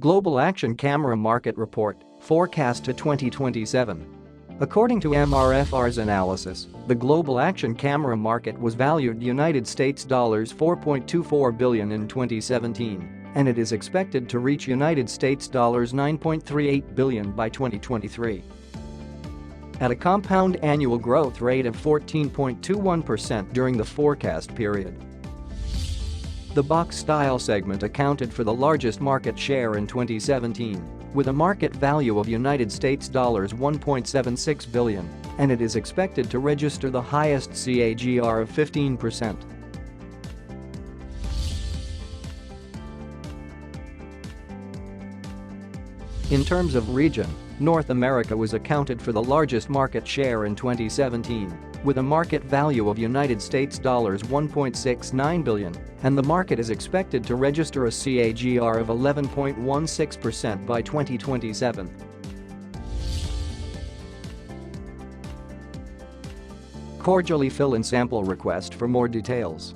Global Action Camera Market Report, Forecast to 2027. According to MRFR's analysis, the global action camera market was valued United States dollars $4.24 billion in 2017, and it is expected to reach United States dollars $9.38 billion by 2023. At a compound annual growth rate of 14.21% during the forecast period. The box style segment accounted for the largest market share in 2017, with a market value of United States dollars $1.76 billion, and it is expected to register the highest CAGR of 15%. In terms of region, North America was accounted for the largest market share in 2017, with a market value of United States dollars $1.69 billion, and the market is expected to register a CAGR of 11.16% by 2027. Cordially fill in sample request for more details.